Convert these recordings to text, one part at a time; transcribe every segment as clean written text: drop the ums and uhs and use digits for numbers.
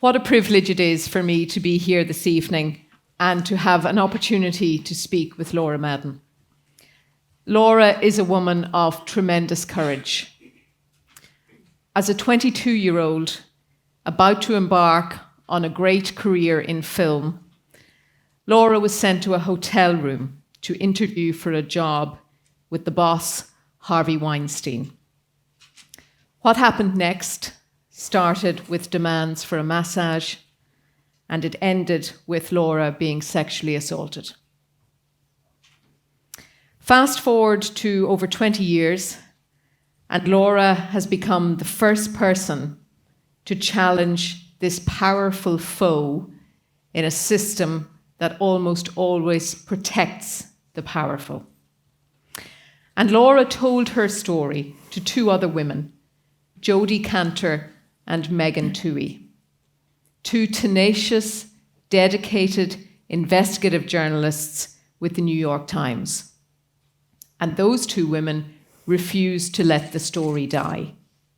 What a privilege it is for me to be here this evening and to have an opportunity to speak with Laura Madden. Laura is a woman of tremendous courage. As a 22-year-old about to embark on a great career in film, Laura was sent to a hotel room to interview for a job with the boss, Harvey Weinstein. What happened next started with demands for a massage, and it ended with Laura being sexually assaulted. Fast forward to over 20 years, and Laura has become the first person to challenge this powerful foe in a system that almost always protects the powerful. And Laura told her story to two other women, Jodi Kantor and Megan Twohey, two tenacious, dedicated, investigative journalists with the New York Times. And those two women refused to let the story die.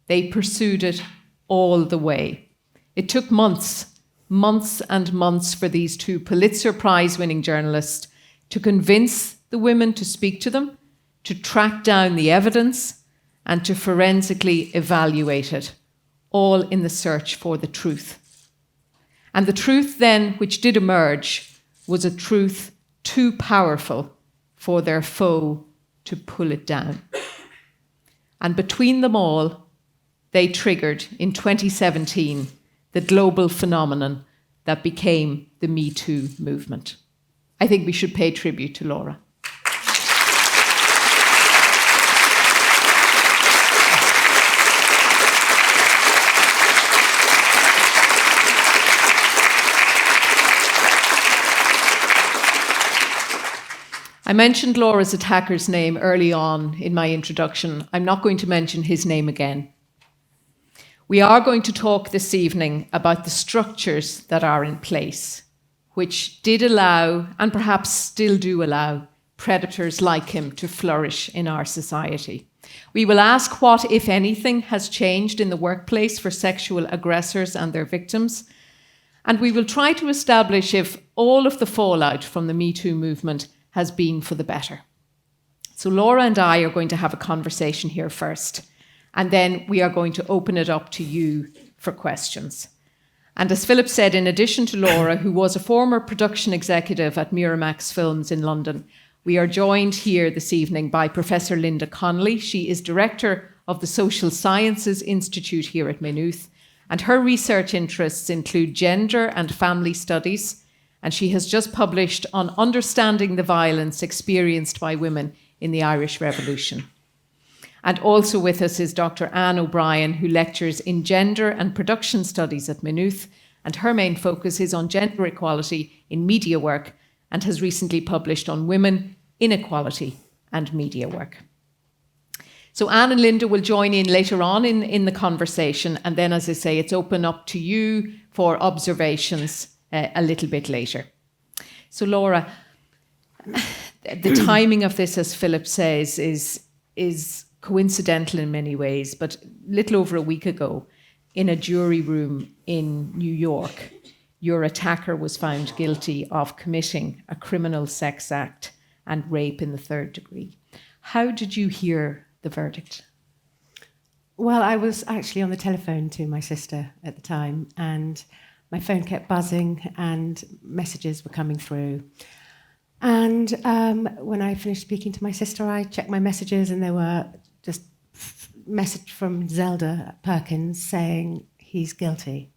They pursued it all the way. It took months and months for these two Pulitzer Prize-winning journalists to convince the women to speak to them, to track down the evidence, and to forensically evaluate it, all in the search for the truth. And the truth then, which did emerge, was a truth too powerful for their foe to pull it down. And between them all, they triggered, in 2017, the global phenomenon that became the Me Too movement. I think we should pay tribute to Laura. I mentioned Laura's attacker's name early on in my introduction. I'm not going to mention his name again. We are going to talk this evening about the structures that are in place, which did allow, and perhaps still do allow, predators like him to flourish in our society. We will ask what, if anything, has changed in the workplace for sexual aggressors and their victims. And we will try to establish if all of the fallout from the Me Too movement has been for the better. So Laura and I are going to have a conversation here first, and then we are going to open it up to you for questions. And as Philip said, in addition to Laura, who was a former production executive at Miramax Films in London, we are joined here this evening by Professor Linda Connolly. She is Director of the Social Sciences Institute here at Maynooth, and her research interests include gender and family studies, and she has just published on understanding the violence experienced by women in the Irish Revolution. And also with us is Dr. Anne O'Brien, who lectures in gender and production studies at Maynooth, and her main focus is on gender equality in media work and has recently published on women, inequality and media work. So Anne and Linda will join in later on in the conversation, and then, as I say, it's open up to you for observations a little bit later. So Laura, the timing of this, as Philip says, is coincidental in many ways, but a little over a week ago, in a jury room in New York, your attacker was found guilty of committing a criminal sex act and rape in the third degree. How did you hear the verdict? Well, I was actually on the telephone to my sister at the time, and my phone kept buzzing and messages were coming through. And when I finished speaking to my sister, I checked my messages, and there were just message from Zelda Perkins saying he's guilty.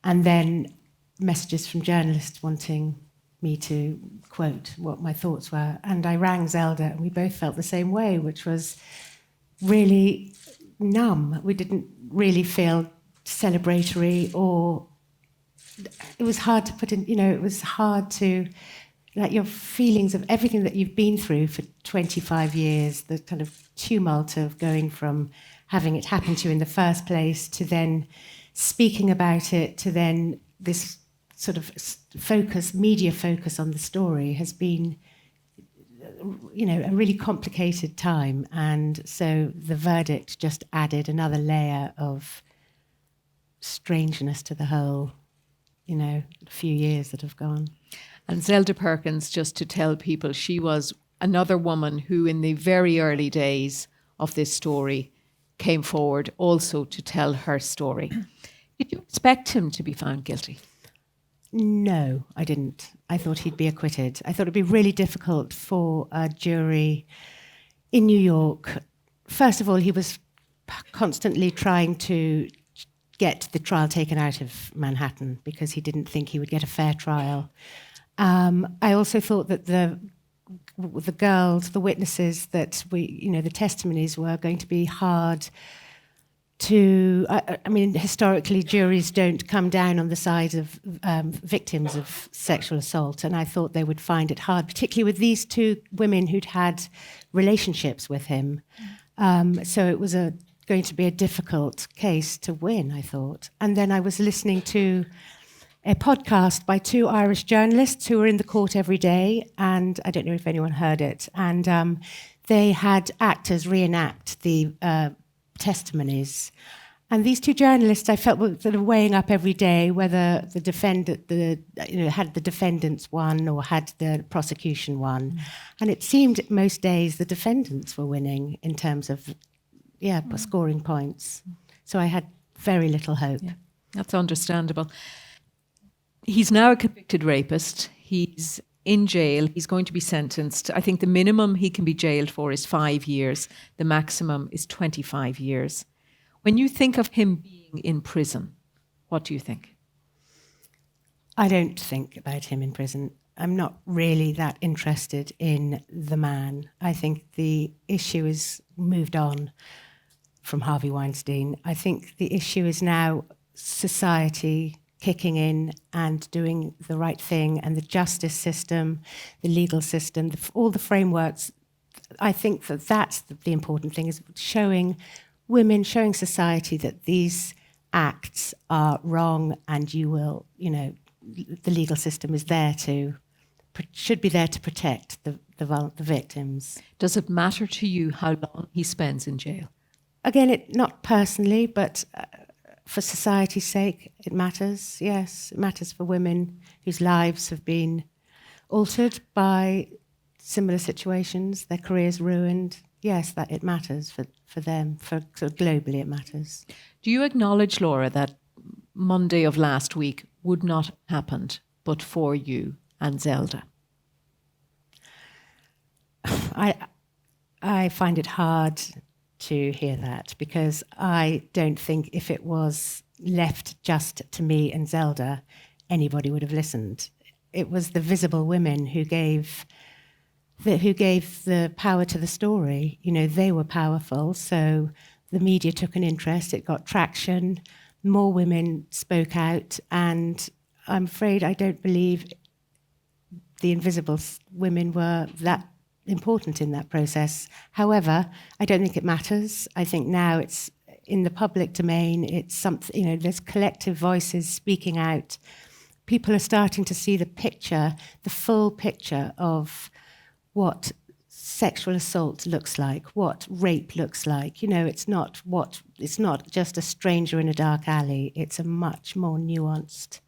And then messages from journalists wanting me to quote what my thoughts were. And I rang Zelda, and we both felt the same way, which was really numb. We didn't really feel celebratory, or it was hard to put in, it was hard to, like, your feelings of everything that you've been through for 25 years, the kind of tumult of going from having it happen to you in the first place to then speaking about it to then this sort of media focus on the story has been, a really complicated time. And so the verdict just added another layer of strangeness to the whole a few years that have gone. And Zelda Perkins, just to tell people, she was another woman who in the very early days of this story came forward also to tell her story. Did you expect him to be found guilty? No, I didn't. I thought he'd be acquitted. I thought it'd be really difficult for a jury in New York. First of all, he was constantly trying to get the trial taken out of Manhattan because he didn't think he would get a fair trial. I also thought that the girls, the witnesses that the testimonies were going to be hard to, I mean, historically, juries don't come down on the side of victims of sexual assault, and I thought they would find it hard, particularly with these two women who'd had relationships with him. So it was going to be a difficult case to win, I thought. And then I was listening to a podcast by two Irish journalists who were in the court every day, and I don't know if anyone heard it, and they had actors reenact the testimonies. And these two journalists, I felt, were sort of weighing up every day whether the defendant, had the defendants won or had the prosecution won. And it seemed most days the defendants were winning in terms of, scoring points. So I had very little hope. Yeah, that's understandable. He's now a convicted rapist. He's in jail. He's going to be sentenced. I think the minimum he can be jailed for is 5 years. The maximum is 25 years. When you think of him being in prison, what do you think? I don't think about him in prison. I'm not really that interested in the man. I think the issue is moved on from Harvey Weinstein. I think the issue is now society kicking in and doing the right thing, and the justice system, the legal system, all the frameworks. I think that that's the important thing, is showing women, showing society that these acts are wrong, and you will, the legal system is there should be there to protect the victims. Does it matter to you how long he spends in jail? Again, not personally, but for society's sake, it matters. Yes, it matters for women whose lives have been altered by similar situations, their careers ruined. Yes, that it matters for them. For sort of globally, it matters. Do you acknowledge, Laura, that Monday of last week would not have happened but for you and Zelda? I find it hard to hear that, because I don't think if it was left just to me and Zelda, anybody would have listened. It was the visible women who gave the power to the story. They were powerful, so the media took an interest, it got traction, more women spoke out, and I'm afraid I don't believe the invisible women were that important in that process. However, I don't think it matters. I think now it's in the public domain. It's something, there's collective voices speaking out. People are starting to see the picture, the full picture of what sexual assault looks like, what rape looks like. It's not just a stranger in a dark alley. It's a much more nuanced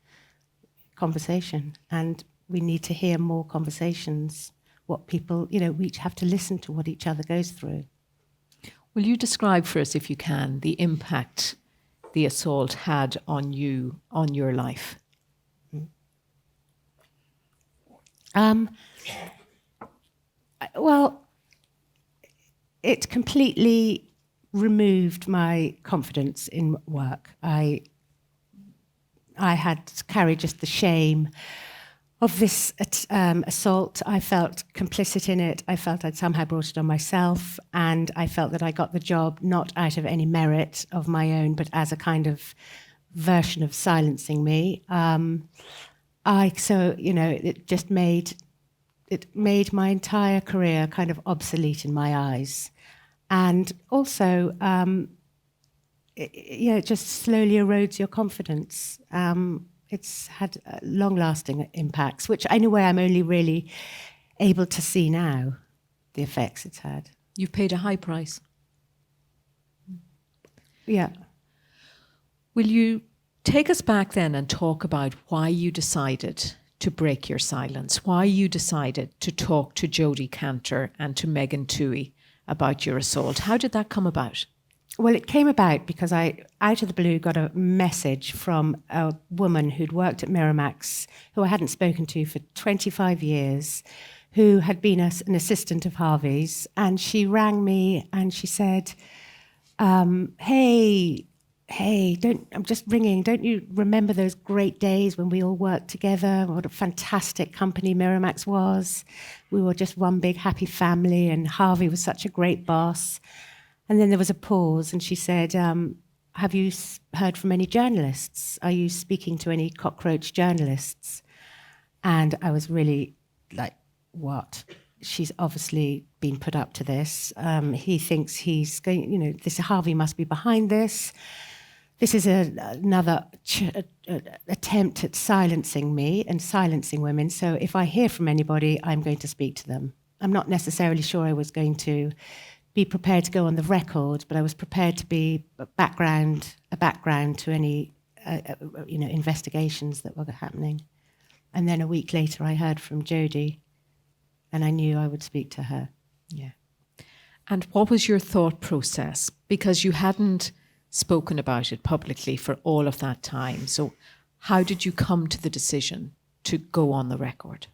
conversation, and we need to hear more conversations. What people, we each have to listen to what each other goes through. Will you describe for us, if you can, the impact the assault had on you, on your life? Well, it completely removed my confidence in work. I had to carry just the shame of this assault. I felt complicit in it. I felt I'd somehow brought it on myself, and I felt that I got the job not out of any merit of my own, but as a kind of version of silencing me. It made my entire career kind of obsolete in my eyes, and also it just slowly erodes your confidence. It's had long-lasting impacts, which anyway I'm only really able to see now, the effects it's had. You've paid a high price. Yeah. Will you Take us back then and talk about why you decided to break your silence, why you decided to talk to Jodi Kantor and to Megan Twohey about your assault. How did that come about? Well, it came about because I, out of the blue, got a message from a woman who'd worked at Miramax, who I hadn't spoken to for 25 years, who had been an assistant of Harvey's. And she rang me and she said, Hey, I'm just ringing. Don't you remember those great days when we all worked together? What a fantastic company Miramax was. We were just one big happy family, and Harvey was such a great boss. And then there was a pause, and she said, have you heard from any journalists? Are you speaking to any cockroach journalists? And I was really like, what? She's obviously been put up to this. He thinks he's going, this Harvey must be behind this. This is another attempt at silencing me and silencing women. So if I hear from anybody, I'm going to speak to them. I'm not necessarily sure I was going to be prepared to go on the record, but I was prepared to be a background to any investigations that were happening. And then a week later, I heard from Jodi, and I knew I would speak to her. Yeah. And what was your thought process? Because you hadn't spoken about it publicly for all of that time. So how did you come to the decision to go on the record?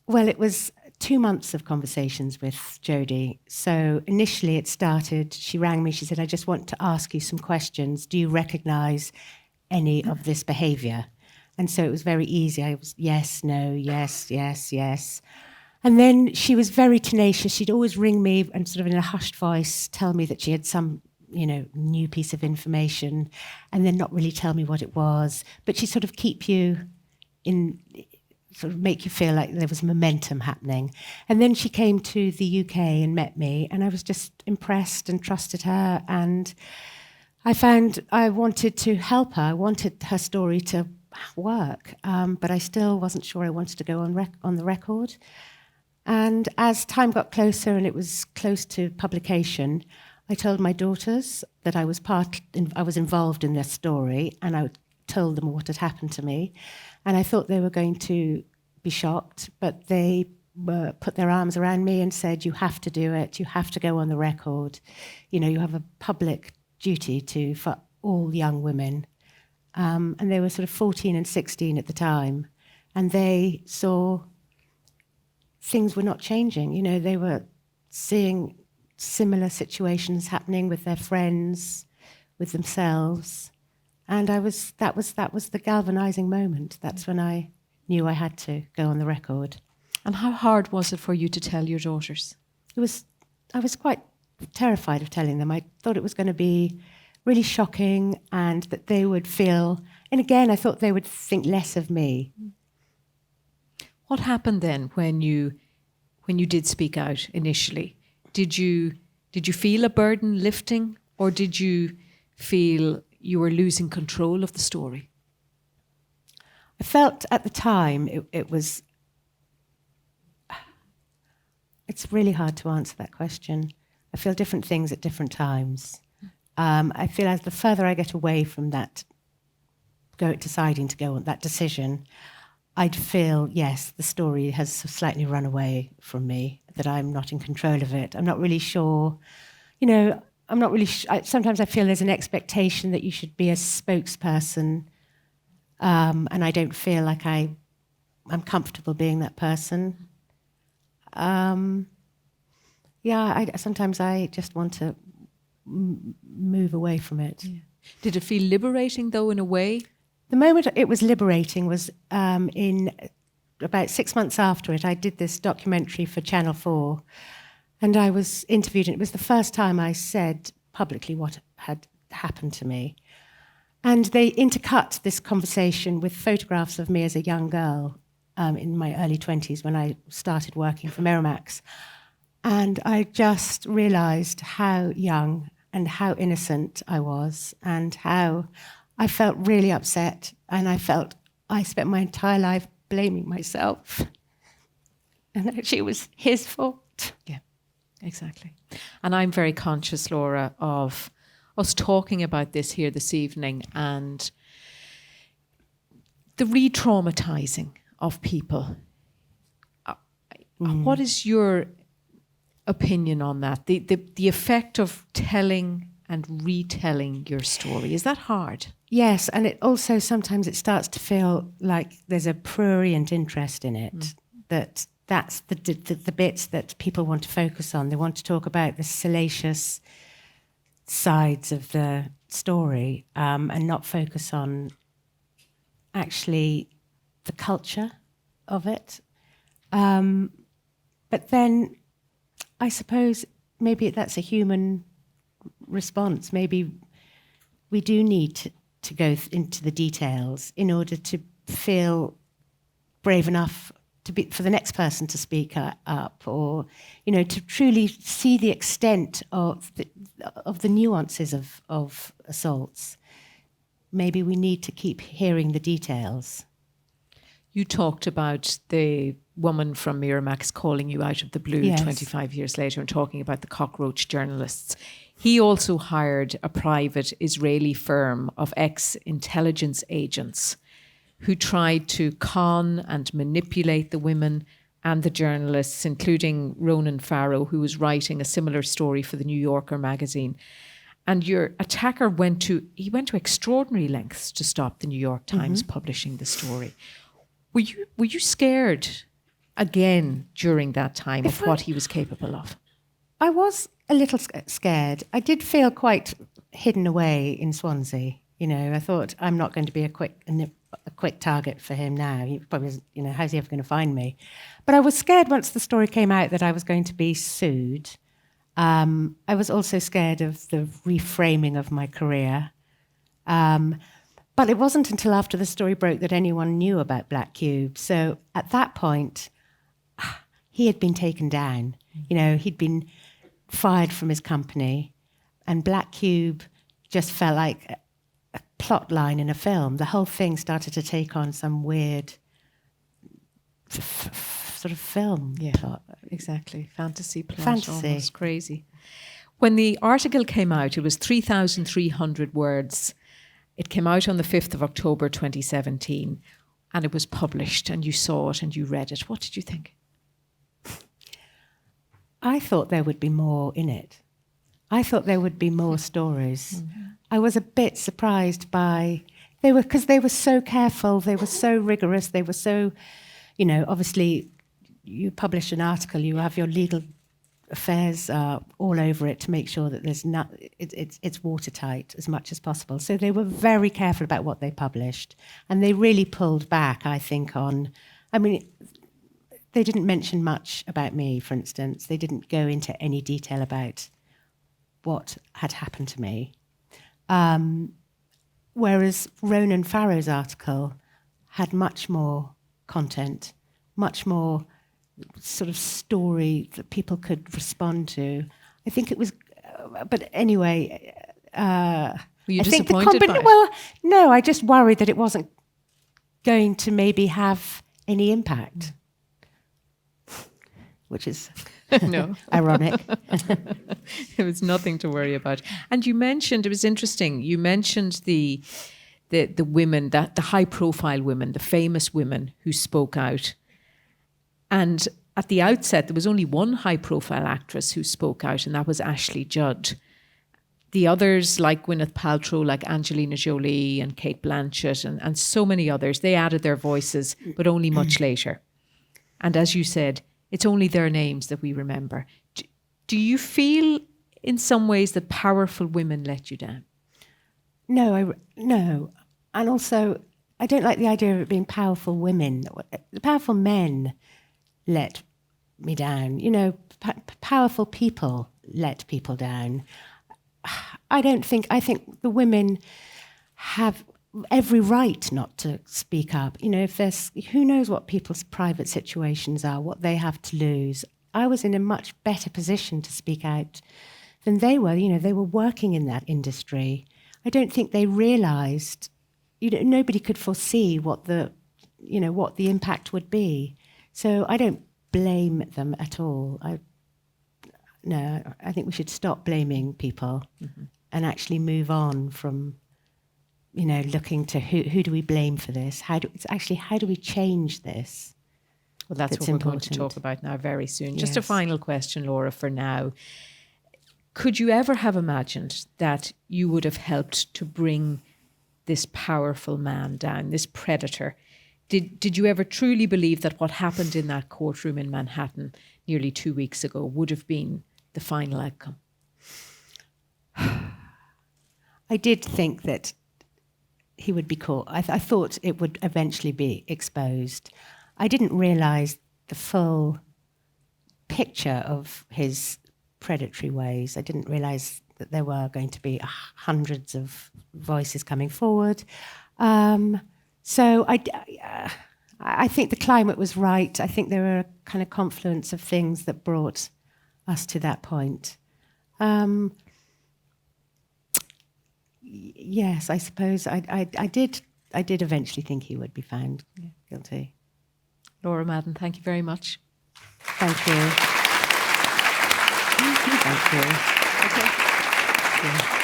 Well, it was 2 months of conversations with Jodi. So initially it started, she rang me, she said, I just want to ask you some questions. Do you recognise any of this behaviour? And so it was very easy. I was yes, no, yes, yes, yes. And then she was very tenacious. She'd always ring me and sort of in a hushed voice tell me that she had some new piece of information, and then not really tell me what it was. But she'd sort of keep you in, sort of make you feel like there was momentum happening. And then she came to the UK and met me, and I was just impressed and trusted her. And I found I wanted to help her. I wanted her story to work, but I still wasn't sure I wanted to go on the record. And as time got closer and it was close to publication, I told my daughters that I was involved in their story, and I told them what had happened to me. And I thought they were going to be shocked, but they put their arms around me and said, you have to do it, you have to go on the record. You have a public duty for all young women. And they were sort of 14 and 16 at the time. And they saw things were not changing. They were seeing similar situations happening with their friends, with themselves. And that was the galvanizing moment. That's when I knew I had to go on the record. And how hard was it for you to tell your daughters? I was quite terrified of telling them. I thought it was going to be really shocking, and that they would feel, and again, I thought they would think less of me. What happened then when you did speak out initially? Did you feel a burden lifting, or did you feel you were losing control of the story? I felt at the time it's really hard to answer that question. I feel different things at different times. I feel as the further I get away from that, deciding to go on that decision, I'd feel, yes, the story has slightly run away from me, that I'm not in control of it. I'm not really sure, sometimes I feel there's an expectation that you should be a spokesperson, and I don't feel like I'm comfortable being that person. Sometimes I just want to move away from it. Yeah. Did it feel liberating, though, in a way? The moment it was liberating was in about 6 months after it. I did this documentary for Channel 4, and I was interviewed, and it was the first time I said publicly what had happened to me. And they intercut this conversation with photographs of me as a young girl in my early 20s when I started working for Miramax. And I just realised how young and how innocent I was, and how I felt really upset, and I spent my entire life blaming myself. And actually it was his fault. Yeah, exactly. And I'm very conscious, Laura, of us talking about this here this evening and the re-traumatizing of people. What is your opinion on that? The effect of telling and retelling your story. Is that hard? Yes, and it also sometimes it starts to feel like there's a prurient interest in it. That's the bits that people want to focus on. They want to talk about the salacious sides of the story and not focus on actually the culture of it. But then I suppose maybe that's a human response. Maybe we do need to go into the details in order to feel brave enough for the next person to speak up, or to truly see the extent of the nuances of assaults. Maybe we need to keep hearing the details. You talked about the woman from Miramax calling you out of the blue 25 years later and talking about the cockroach journalists. He also hired a private Israeli firm of ex-intelligence agents who tried to con and manipulate the women and the journalists, including Ronan Farrow, who was writing a similar story for the New Yorker magazine. And your attacker went to extraordinary lengths to stop the New York Times publishing the story. Were you scared again during that time of what he was capable of? I was a little scared. I did feel quite hidden away in Swansea. I thought I'm not going to be a quick target for him now. He probably, how's he ever going to find me? But I was scared once the story came out that I was going to be sued. I was also scared of the reframing of my career. But it wasn't until after the story broke that anyone knew about Black Cube. So at that point, he had been taken down. He'd been fired from his company, and Black Cube just felt like a plot line in a film. The whole thing started to take on some weird sort of film plot. Exactly. Fantasy plot. Fantasy. Almost crazy. When the article came out, it was 3,300 words. It came out on the 5th of October 2017, and it was published, and you saw it and you read it. What did you think? I thought there would be more in it. I thought there would be more stories. Mm-hmm. I was a bit surprised because they were so careful, they were so rigorous, they were so, obviously you publish an article, you have your legal affairs all over it to make sure that it's watertight as much as possible. So they were very careful about what they published, and they really pulled back, I think, they didn't mention much about me, for instance. They didn't go into any detail about what had happened to me. Whereas Ronan Farrow's article had much more content, much more sort of story that people could respond to. I think it was, but anyway. Were you disappointed by it? Well, no, I just worried that it wasn't going to maybe have any impact, which is ironic. It was nothing to worry about. And you mentioned, it was interesting, you mentioned the women, the high-profile women, the famous women who spoke out. And at the outset, there was only one high-profile actress who spoke out, and that was Ashley Judd. The others, like Gwyneth Paltrow, like Angelina Jolie and Cate Blanchett, and so many others, they added their voices, but only much later. And as you said, it's only their names that we remember. Do you feel in some ways that powerful women let you down? No. And also, I don't like the idea of it being powerful women. The powerful men let me down. Powerful people let people down. I think the women have every right not to speak up. Who knows what people's private situations are, what they have to lose. I was in a much better position to speak out than they were. They were working in that industry. I don't think they realised, nobody could foresee what the impact would be. So I don't blame them at all. I think we should stop blaming people and actually move on from, looking to who do we blame for this? How do we change this? Well, that's what we're going to talk about now very soon. Just a final question, Laura, for now. Could you ever have imagined that you would have helped to bring this powerful man down, this predator? Did you ever truly believe that what happened in that courtroom in Manhattan nearly 2 weeks ago would have been the final outcome? I did think that he would be caught. I thought it would eventually be exposed. I didn't realise the full picture of his predatory ways. I didn't realise that there were going to be hundreds of voices coming forward. So I think the climate was right. I think there were a kind of confluence of things that brought us to that point. Yes, I suppose I did eventually think he would be found guilty. Laura Madden, thank you very much. Thank you. Thank you. Okay. Yeah.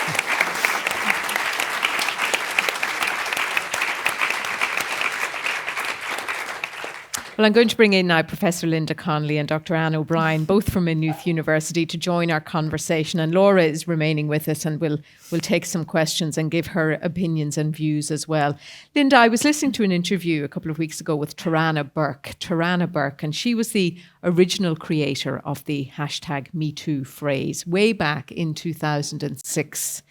Well, I'm going to bring in now Professor Linda Connolly and Dr. Anne O'Brien, both from Maynooth University, to join our conversation. And Laura is remaining with us, and we'll take some questions and give her opinions and views as well. Linda, I was listening to an interview a couple of weeks ago with Tarana Burke, and she was the original creator of the #MeToo phrase way back in 2006.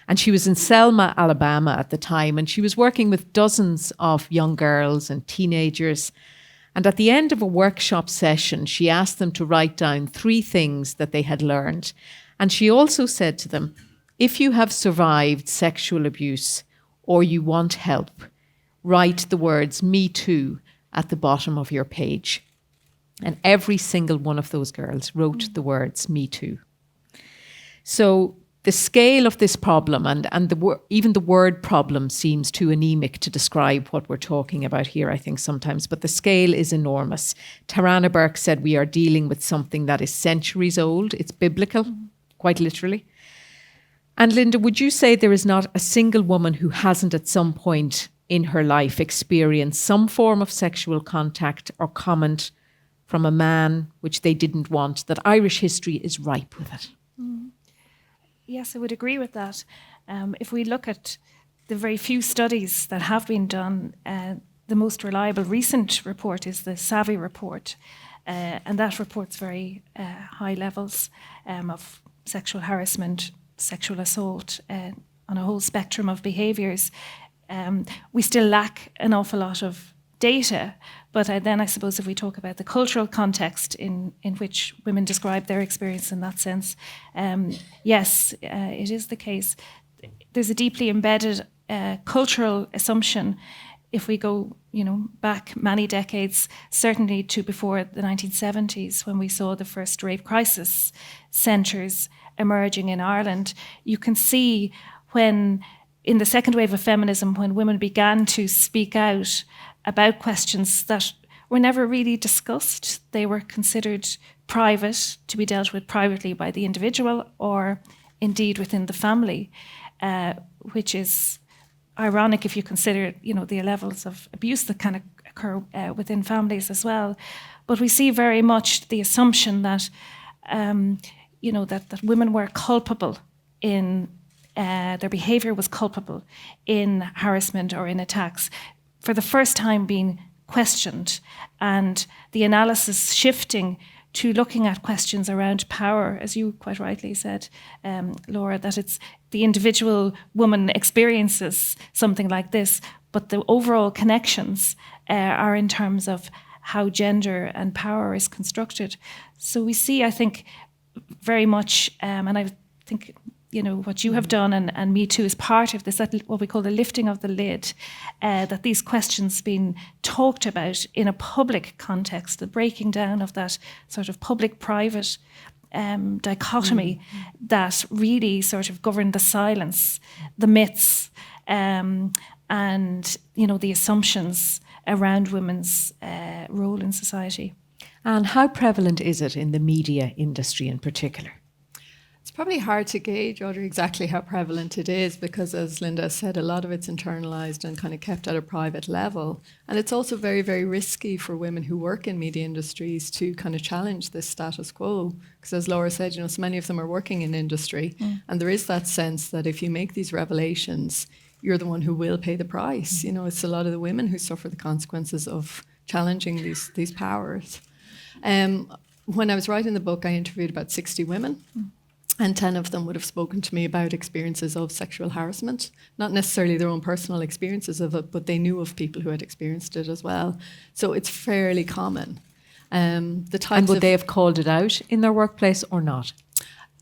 And she was in Selma, Alabama at the time, and she was working with dozens of young girls and teenagers. And at the end of a workshop session, she asked them to write down 3 things that they had learned. And she also said to them, if you have survived sexual abuse or you want help, write the words "Me Too" at the bottom of your page. And every single one of those girls wrote the words "Me Too." So the scale of this problem and even the word problem seems too anemic to describe what we're talking about here, I think, sometimes. But the scale is enormous. Tarana Burke said we are dealing with something that is centuries old. It's biblical, quite literally. And Linda, would you say there is not a single woman who hasn't at some point in her life experienced some form of sexual contact or comment from a man which they didn't want, that Irish history is ripe with it? Yes, I would agree with that. If we look at the very few studies that have been done, the most reliable recent report is the Savvy report, and that reports very high levels of sexual harassment, sexual assault, on a whole spectrum of behaviours. We still lack an awful lot of data, but then I suppose if we talk about the cultural context in which women describe their experience in that sense, yes, it is the case. There's a deeply embedded cultural assumption. If we go, back many decades, certainly to before the 1970s, when we saw the first rape crisis centres emerging in Ireland, you can see when, in the second wave of feminism, when women began to speak out about questions that were never really discussed. They were considered private, to be dealt with privately by the individual or indeed within the family, which is ironic if you consider, the levels of abuse that can occur within families as well. But we see very much the assumption that, that women were culpable in their behaviour was culpable in harassment or in attacks, for the first time being questioned, and the analysis shifting to looking at questions around power, as you quite rightly said, Laura, that it's the individual woman experiences something like this, but the overall connections are in terms of how gender and power is constructed. So we see, I think, very much, and I think what you have done and Me Too is part of this, what we call the lifting of the lid, that these questions being talked about in a public context, the breaking down of that sort of public-private dichotomy that really sort of governed the silence, the myths, and the assumptions around women's role in society. And how prevalent is it in the media industry in particular? It's probably hard to gauge, Audrey, exactly how prevalent it is because, as Linda said, a lot of it's internalised and kind of kept at a private level. And it's also very, very risky for women who work in media industries to kind of challenge this status quo. Because as Laura said, so many of them are working in industry. And there is that sense that if you make these revelations, you're the one who will pay the price. It's a lot of the women who suffer the consequences of challenging these powers. When I was writing the book, I interviewed about 60 women. And 10 of them would have spoken to me about experiences of sexual harassment, not necessarily their own personal experiences of it, but they knew of people who had experienced it as well. So it's fairly common. And would they have called it out in their workplace or not?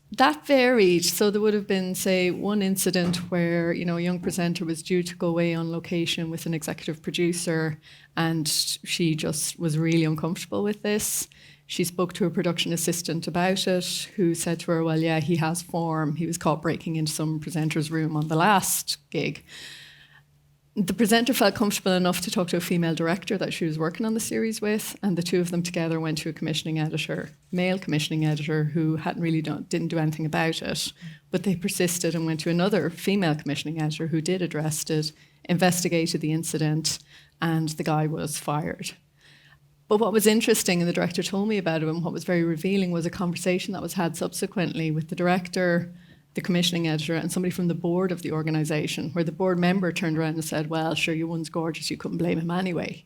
That varied. So there would have been, say, one incident where, a young presenter was due to go away on location with an executive producer, and she just was really uncomfortable with this. She spoke to a production assistant about it, who said to her, well, yeah, he has form. He was caught breaking into some presenter's room on the last gig. The presenter felt comfortable enough to talk to a female director that she was working on the series with, and the two of them together went to a commissioning editor, male commissioning editor, who didn't do anything about it, but they persisted and went to another female commissioning editor who did address it, investigated the incident, and the guy was fired. But what was interesting, and the director told me about it, and what was very revealing, was a conversation that was had subsequently with the director, the commissioning editor, and somebody from the board of the organisation, where the board member turned around and said, well, sure, your one's gorgeous, you couldn't blame him anyway.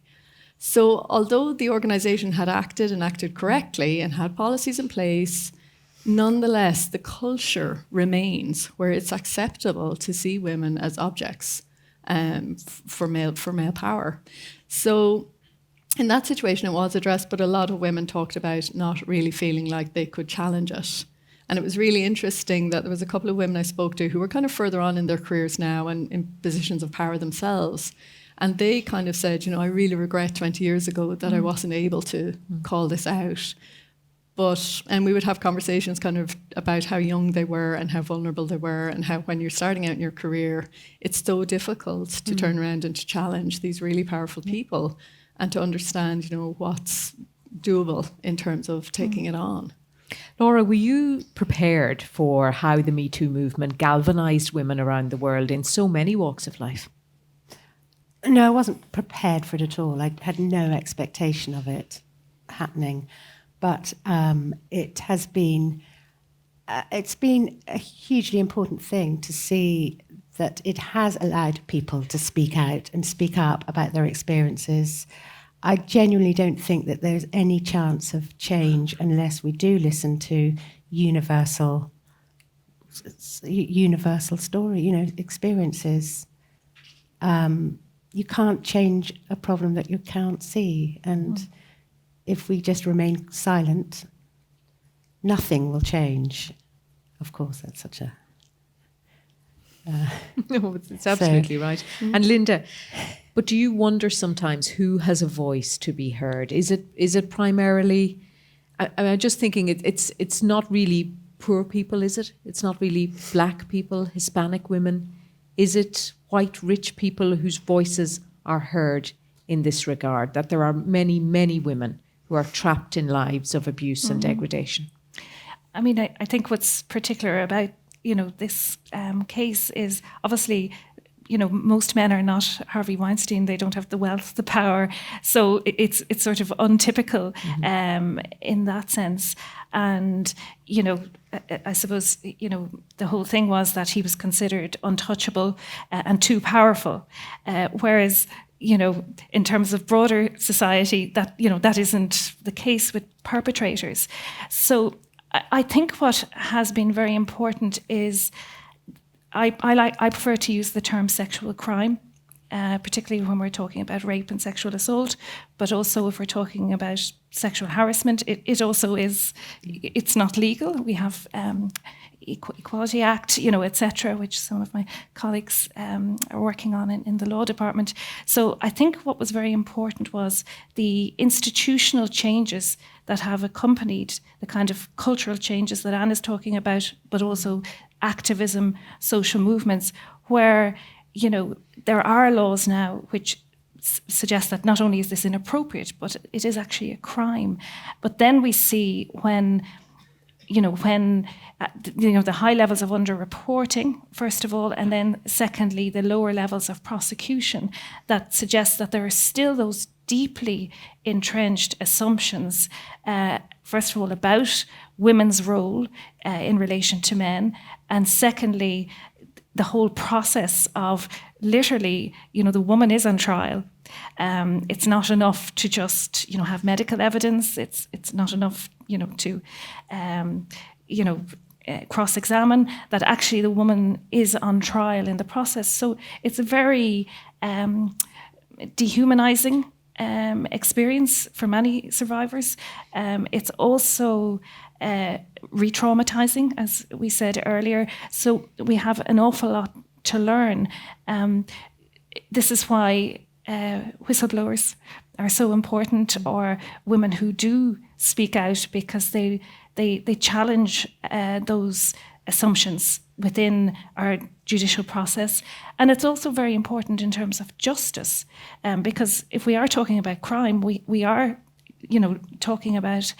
So although the organisation had acted correctly and had policies in place, nonetheless, the culture remains where it's acceptable to see women as objects for male power. So in that situation, it was addressed, but a lot of women talked about not really feeling like they could challenge it. And it was really interesting that there was a couple of women I spoke to who were kind of further on in their careers now and in positions of power themselves. And they kind of said, I really regret 20 years ago that I wasn't able to call this out. And we would have conversations kind of about how young they were and how vulnerable they were, and how when you're starting out in your career, it's so difficult to turn around and to challenge these really powerful people and to understand, what's doable in terms of taking it on. Laura, were you prepared for how the Me Too movement galvanised women around the world in so many walks of life? No, I wasn't prepared for it at all. I had no expectation of it happening. But it has been, it's been a hugely important thing to see that it has allowed people to speak out and speak up about their experiences. I genuinely don't think that there's any chance of change unless we do listen to universal story, experiences. You can't change a problem that you can't see, and if we just remain silent, nothing will change. Of course, that's such a... No, it's absolutely right. And Linda, but do you wonder sometimes who has a voice to be heard? Is it primarily... I'm just thinking it's not really poor people, is it? It's not really black people, Hispanic women. Is it white rich people whose voices are heard in this regard? That there are many, many women who are trapped in lives of abuse and degradation? I mean, I think what's particular about, this case is obviously, most men are not Harvey Weinstein. They don't have the wealth, the power. So it's sort of untypical in that sense. And, I suppose, the whole thing was that he was considered untouchable and too powerful. Whereas, in terms of broader society, that isn't the case with perpetrators. So I think what has been very important is I prefer to use the term sexual crime, particularly when we're talking about rape and sexual assault, but also if we're talking about sexual harassment, it also is, it's not legal. We have Equality Act, etc., which some of my colleagues are working on in the law department. So I think what was very important was the institutional changes that have accompanied the kind of cultural changes that Anne is talking about, but also activism, social movements, where, there are laws now which suggest that not only is this inappropriate, but it is actually a crime. But then we see when when the high levels of underreporting, first of all, and then secondly, the lower levels of prosecution that suggests that there are still those deeply entrenched assumptions, first of all, about women's role in relation to men, and secondly, the whole process of literally, the woman is on trial. It's not enough to just, have medical evidence. It's not enough, to, cross-examine, that actually the woman is on trial in the process. So it's a very dehumanizing experience for many survivors. It's also re-traumatizing, as we said earlier. So we have an awful lot to learn. This is why whistleblowers are so important, or women who do speak out, because they challenge those assumptions within our judicial process. And it's also very important in terms of justice, because if we are talking about crime, we are talking about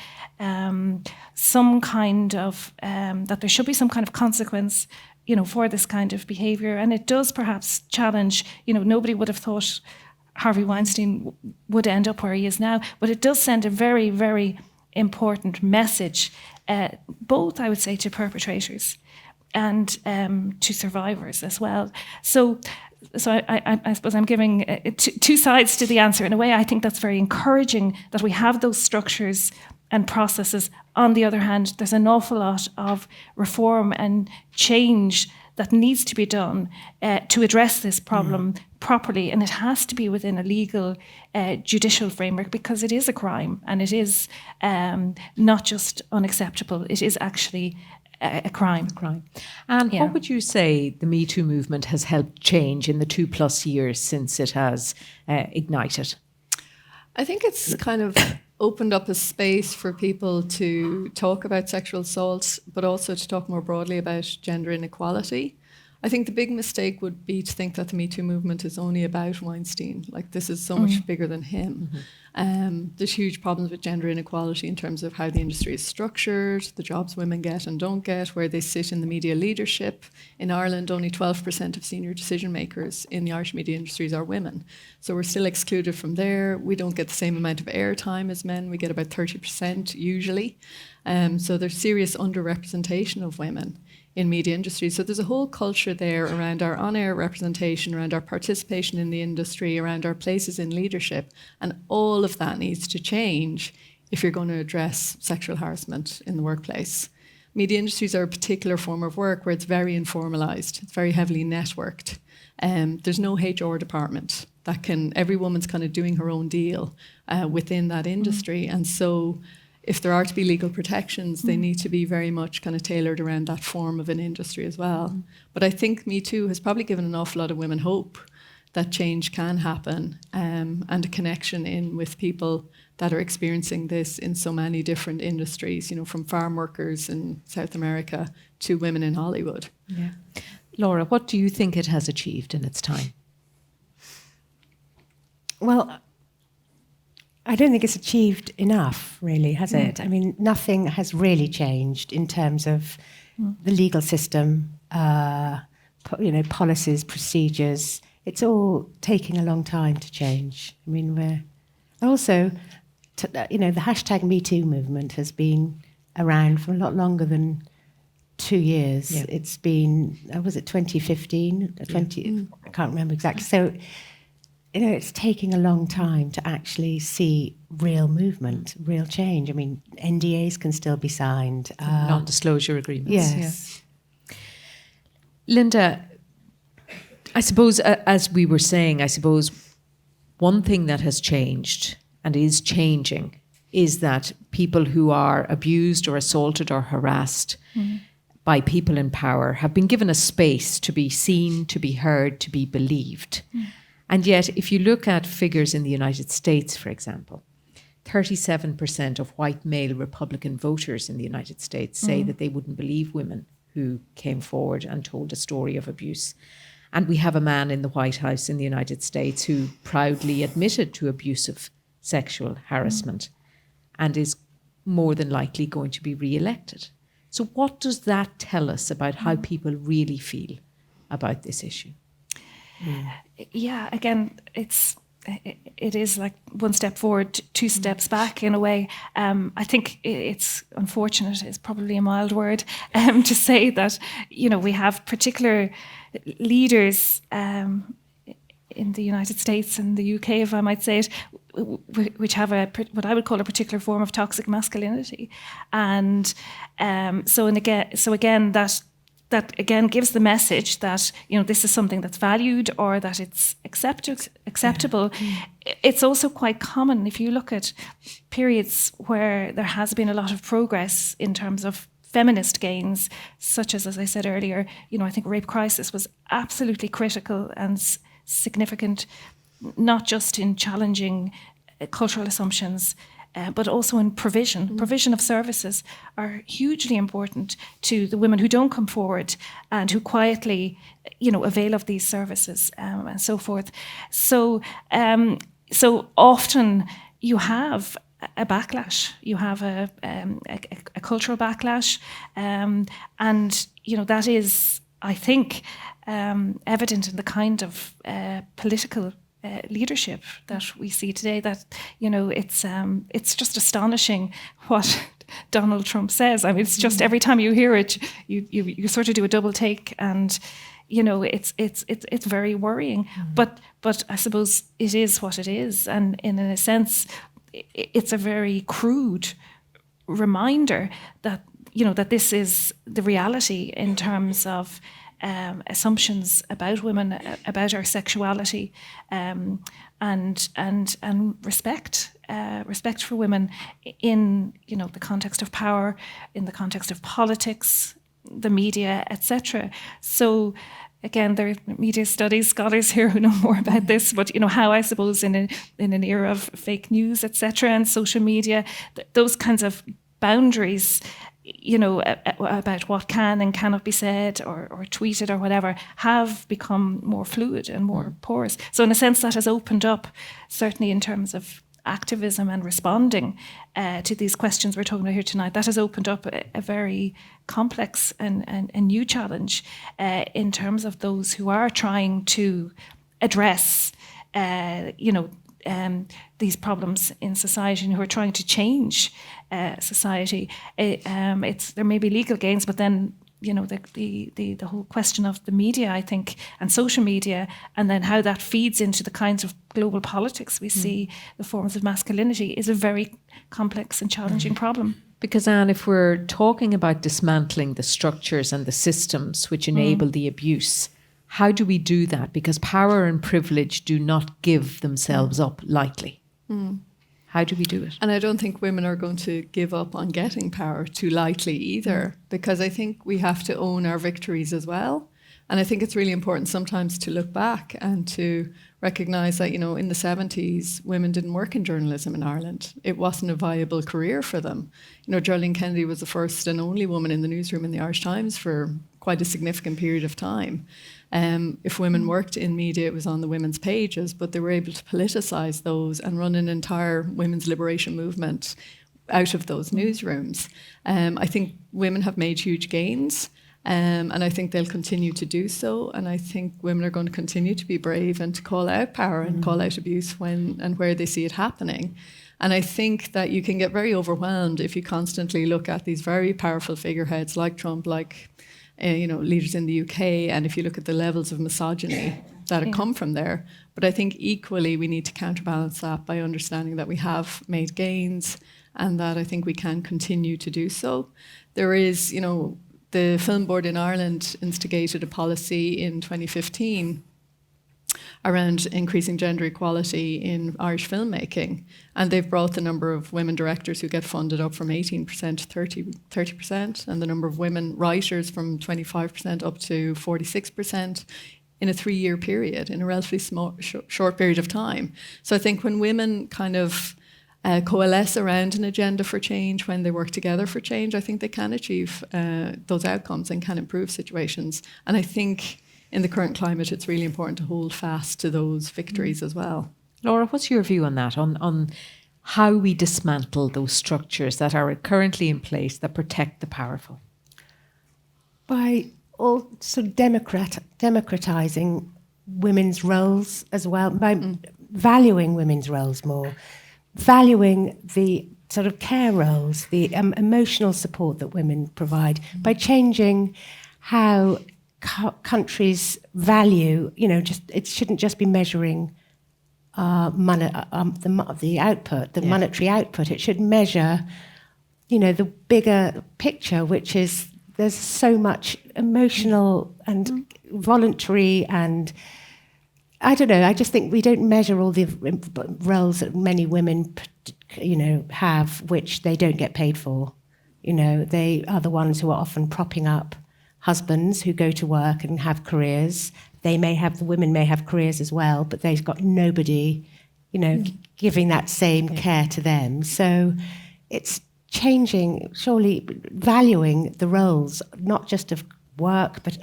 some kind of, that there should be some kind of consequence, for this kind of behaviour. And it does perhaps challenge, nobody would have thought Harvey Weinstein would end up where he is now, but it does send a very, very important message, both, I would say, to perpetrators and to survivors as well. So I suppose I'm giving two sides to the answer. In a way, I think that's very encouraging that we have those structures and processes. On the other hand, there's an awful lot of reform and change that needs to be done to address this problem properly. And it has to be within a legal, judicial framework, because it is a crime, and it is not just unacceptable, it is actually a crime. And what would you say the Me Too movement has helped change in the 2+ years since it has ignited? I think it's kind of opened up a space for people to talk about sexual assault, but also to talk more broadly about gender inequality. I think the big mistake would be to think that the Me Too movement is only about Weinstein. Like, this is so much bigger than him. There's huge problems with gender inequality in terms of how the industry is structured, the jobs women get and don't get, where they sit in the media leadership. In Ireland, only 12% of senior decision makers in the Irish media industries are women. So we're still excluded from there. We don't get the same amount of airtime as men. We get about 30% usually. So there's serious underrepresentation of women in media industry. So there's a whole culture there around our on-air representation, around our participation in the industry, around our places in leadership. And all of that needs to change if you're going to address sexual harassment in the workplace. Media industries are a particular form of work where it's very informalised. It's very heavily networked. There's no HR department that can, every woman's kind of doing her own deal within that industry. And so if there are to be legal protections, they need to be very much kind of tailored around that form of an industry as well. But I think Me Too has probably given an awful lot of women hope that change can happen, and a connection in with people that are experiencing this in so many different industries, from farm workers in South America to women in Hollywood. Yeah. Laura, what do you think it has achieved in its time? Well, I don't think it's achieved enough, really, has it? I mean, nothing has really changed in terms of the legal system, policies, procedures. It's all taking a long time to change. I mean, we're also, the hashtag MeToo movement has been around for a lot longer than 2 years. Yeah. It's been, was it 2015? I can't remember exactly. So, it's taking a long time to actually see real movement, real change. I mean, NDAs can still be signed. Non-disclosure agreements. Yes. Yeah. Linda, I suppose, as we were saying, one thing that has changed and is changing is that people who are abused or assaulted or harassed by people in power have been given a space to be seen, to be heard, to be believed. And yet, if you look at figures in the United States, for example, 37% of white male Republican voters in the United States say that they wouldn't believe women who came forward and told a story of abuse. And we have a man in the White House in the United States who proudly admitted to abusive sexual harassment and is more than likely going to be re-elected. So what does that tell us about how people really feel about this issue? Yeah, again, it is like one step forward, two steps back in a way. I think it's unfortunate, is probably a mild word, to say that, we have particular leaders in the United States and the UK, if I might say it, which have what I would call a particular form of toxic masculinity. And so again, that again gives the message that this is something that's valued, or that it's acceptable. It's also quite common if you look at periods where there has been a lot of progress in terms of feminist gains, such as I said earlier, I think rape crisis was absolutely critical and significant, not just in challenging cultural assumptions, but also in provision of services are hugely important to the women who don't come forward and who quietly, avail of these services, and so forth. So often you have a backlash, you have a cultural backlash, and that is, I think, evident in the kind of political leadership that we see today. That it's just astonishing what Donald Trump says. I mean, it's just every time you hear it, you sort of do a double take, and it's very worrying. But I suppose it is what it is, and in a sense, it's a very crude reminder that that this is the reality in terms of assumptions about women, about our sexuality, and respect for women in the context of power, in the context of politics, the media, etc. So again, there are media studies scholars here who know more about this, but how, I suppose, in an era of fake news, etc., and social media, those kinds of boundaries, about what can and cannot be said or tweeted or whatever, have become more fluid and more porous. So in a sense, that has opened up, certainly in terms of activism and responding to these questions we're talking about here tonight, that has opened up a very complex and new challenge in terms of those who are trying to address these problems in society and who are trying to change society. There may be legal gains, but then the whole question of the media, I think, and social media, and then how that feeds into the kinds of global politics we see, the forms of masculinity, is a very complex and challenging problem. Because, Anne, if we're talking about dismantling the structures and the systems which enable the abuse, how do we do that? Because power and privilege do not give themselves up lightly. How do we do it? And I don't think women are going to give up on getting power too lightly either, because I think we have to own our victories as well. And I think it's really important sometimes to look back and to recognise that, in the 70s, women didn't work in journalism in Ireland. It wasn't a viable career for them. Geraldine Kennedy was the first and only woman in the newsroom in the Irish Times for quite a significant period of time. If women worked in media, it was on the women's pages, but they were able to politicise those and run an entire women's liberation movement out of those newsrooms. I think women have made huge gains, and I think they'll continue to do so. And I think women are going to continue to be brave and to call out power and call out abuse when and where they see it happening. And I think that you can get very overwhelmed if you constantly look at these very powerful figureheads like Trump, like leaders in the UK, and if you look at the levels of misogyny that have come from there. But I think equally we need to counterbalance that by understanding that we have made gains and that I think we can continue to do so. There is, the Film Board in Ireland instigated a policy in 2015 around increasing gender equality in Irish filmmaking. And they've brought the number of women directors who get funded up from 18% to 30%, and the number of women writers from 25% up to 46% in a 3-year period, in a relatively short period of time. So I think when women kind of coalesce around an agenda for change, when they work together for change, I think they can achieve those outcomes and can improve situations. And I think in the current climate, it's really important to hold fast to those victories as well. Laura, what's your view on that, on how we dismantle those structures that are currently in place that protect the powerful? by all sort of democratizing women's roles as well, by valuing women's roles more, valuing the sort of care roles, the emotional support that women provide, by changing how countries value, just it shouldn't just be measuring the output, the monetary output. It should measure, the bigger picture, which is there's so much emotional and voluntary and I don't know. I just think we don't measure all the roles that many women, have, which they don't get paid for. They are the ones who are often propping up husbands who go to work and have careers. The women may have careers as well, but they've got nobody, giving that same care to them. So it's changing, surely valuing the roles, not just of work, but,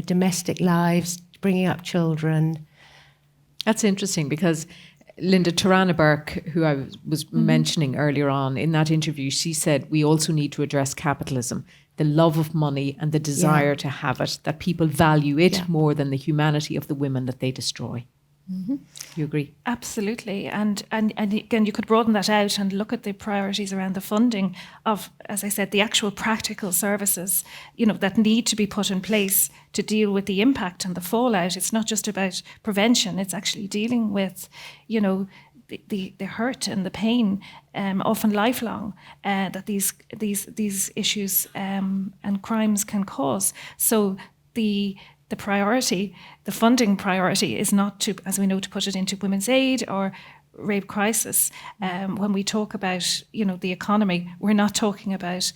domestic lives, bringing up children. That's interesting because Linda Tarana Burke, who I was mentioning earlier on in that interview, she said we also need to address capitalism, the love of money and the desire to have it, that people value it more than the humanity of the women that they destroy. You agree? Absolutely. And again, you could broaden that out and look at the priorities around the funding of, as I said, the actual practical services, that need to be put in place to deal with the impact and the fallout. It's not just about prevention. It's actually dealing with, the hurt and the pain, often lifelong, that these issues and crimes can cause. So the priority, the funding priority, is not to, as we know, to put it into women's aid or rape crisis. When we talk about, the economy, we're not talking about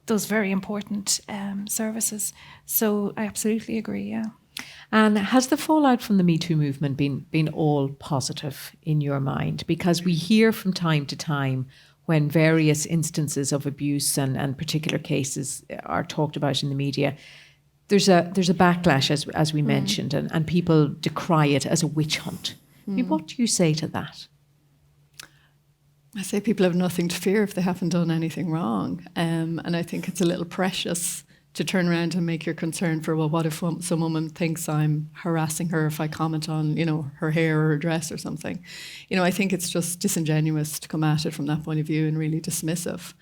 those very important services. So I absolutely agree, yeah. And has the fallout from the Me Too movement been all positive in your mind? Because we hear from time to time when various instances of abuse and particular cases are talked about in the media, there's a backlash, as we mentioned, and people decry it as a witch hunt. What do you say to that? I say people have nothing to fear if they haven't done anything wrong. And I think it's a little precious to turn around and make your concern for, well, what if some woman thinks I'm harassing her if I comment on, her hair or her dress or something? I think it's just disingenuous to come at it from that point of view and really dismissive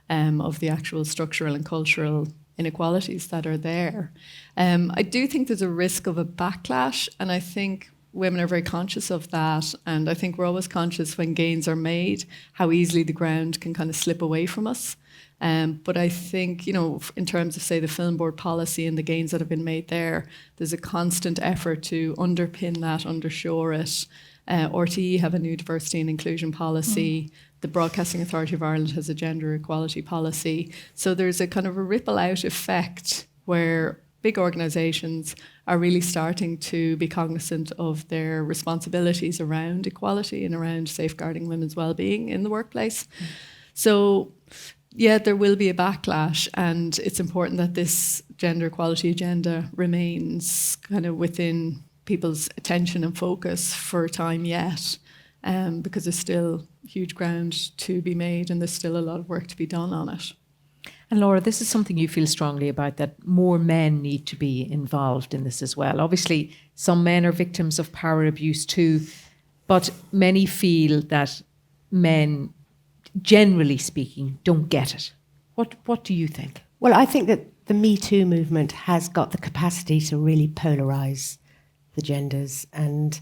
of the actual structural and cultural inequalities that are there. I do think there's a risk of a backlash, and I think women are very conscious of that, and I think we're always conscious when gains are made, how easily the ground can kind of slip away from us. But I think, in terms of, say, the film board policy and the gains that have been made there's a constant effort to underpin that, undershore it. RTE have a new diversity and inclusion policy. The Broadcasting Authority of Ireland has a gender equality policy. So there's a kind of a ripple out effect where big organisations are really starting to be cognizant of their responsibilities around equality and around safeguarding women's well-being in the workplace. So, yeah, there will be a backlash, and it's important that this gender equality agenda remains kind of within people's attention and focus for a time yet, because there's still huge ground to be made and there's still a lot of work to be done on it. And Laura, this is something you feel strongly about, that more men need to be involved in this as well. Obviously, some men are victims of power abuse too, but many feel that men, generally speaking, don't get it. What do you think? Well, I think that the Me Too movement has got the capacity to really polarise the genders and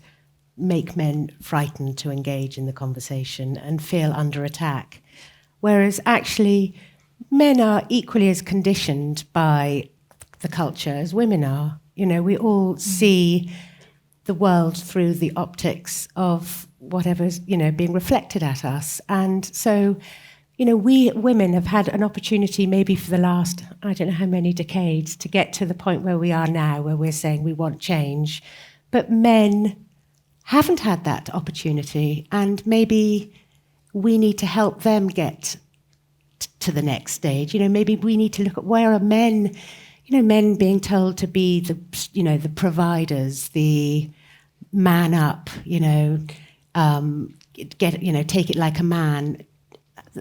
make men frightened to engage in the conversation and feel under attack. Whereas actually men are equally as conditioned by the culture as women are. We all see the world through the optics of whatever's, being reflected at us. And so, we women have had an opportunity maybe for the last, I don't know how many decades, to get to the point where we are now, where we're saying we want change. But men haven't had that opportunity, and maybe we need to help them get to the next stage. Maybe we need to look at where are men, men being told to be the providers, the man up, take it like a man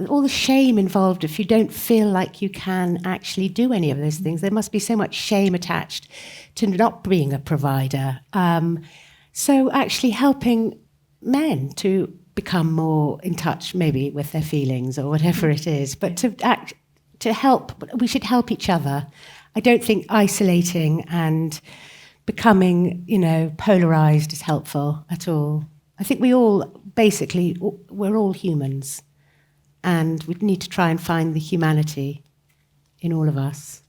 all the shame involved if you don't feel like you can actually do any of those things. There must be so much shame attached to not being a provider. So actually helping men to become more in touch maybe with their feelings or whatever it is, but to help, we should help each other. I don't think isolating and becoming, polarized is helpful at all. I think we're all humans, and we need to try and find the humanity in all of us.